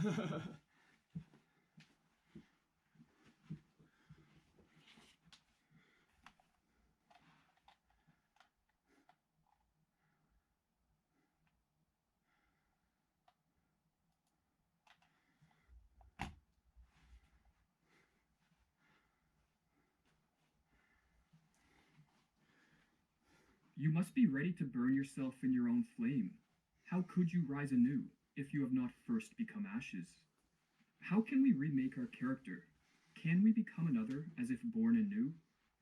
You must be ready to burn yourself in your own flame. How could you rise anew if you have not first become ashes? How can we remake our character? Can we become another as if born anew?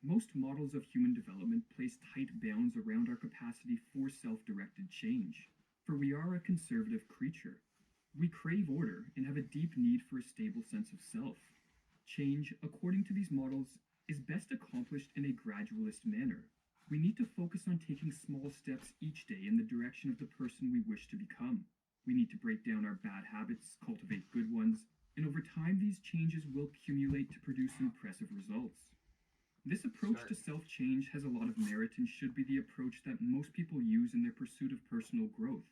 Most models of human development place tight bounds around our capacity for self-directed change, for we are a conservative creature. We crave order and have a deep need for a stable sense of self. Change, according to these models, is best accomplished in a gradualist manner. We need to focus on taking small steps each day in the direction of the person we wish to become. We need to break down our bad habits, cultivate good ones, and over time these changes will accumulate to produce impressive results. This approach to self-change has a lot of merit and should be the approach that most people use in their pursuit of personal growth.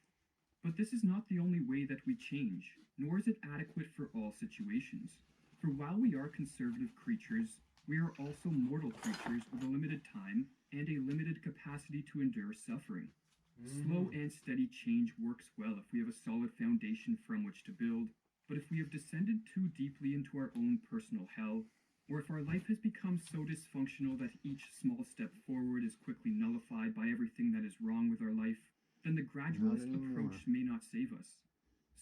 But this is not the only way that we change, nor is it adequate for all situations. For while we are conservative creatures, we are also mortal creatures with a limited time and a limited capacity to endure suffering. Slow and steady change works well if we have a solid foundation from which to build, but if we have descended too deeply into our own personal hell, or if our life has become so dysfunctional that each small step forward is quickly nullified by everything that is wrong with our life, then the gradualist approach may not save us.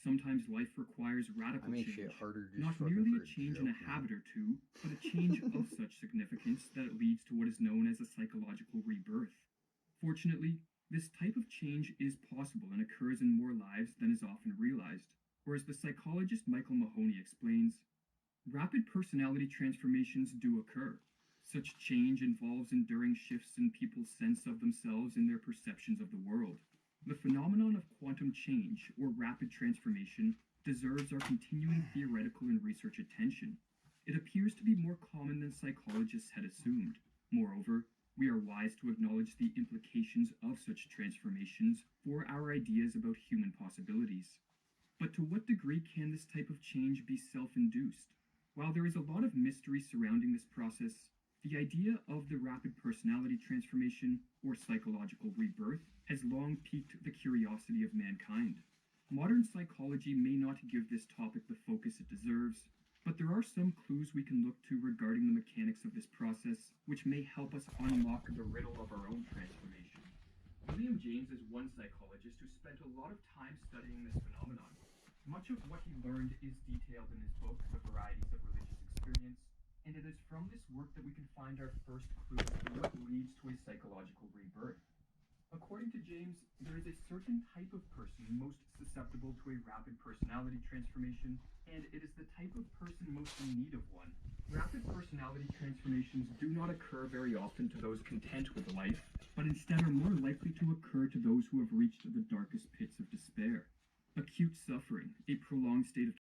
Sometimes life requires radical change, not merely a change in a habit or two, but a change of such significance that it leads to what is known as a psychological rebirth. Fortunately, this type of change is possible and occurs in more lives than is often realized, or as the psychologist Michael Mahoney explains, rapid personality transformations do occur. Such change involves enduring shifts in people's sense of themselves and their perceptions of the world. The phenomenon of quantum change, or rapid transformation, deserves our continuing theoretical and research attention. It appears to be more common than psychologists had assumed. Moreover, we are wise to acknowledge the implications of such transformations for our ideas about human possibilities. But to what degree can this type of change be self-induced? While there is a lot of mystery surrounding this process, the idea of the rapid personality transformation, or psychological rebirth, has long piqued the curiosity of mankind. Modern psychology may not give this topic the focus it deserves, but there are some clues we can look to regarding the mechanics of this process, which may help us unlock the riddle of our own transformation. William James is one psychologist who spent a lot of time studying this phenomenon. Much of what he learned is detailed in his book, The Varieties of Religious Experience, and it is from this work that we can find our first clue to what leads to a psychological rebirth. According to James, there is a certain type of person most susceptible to a rapid personality transformation, and it is the type of person most in need of one. Rapid personality transformations do not occur very often to those content with life, but instead are more likely to occur to those who have reached the darkest pits of despair. Acute suffering, a prolonged state of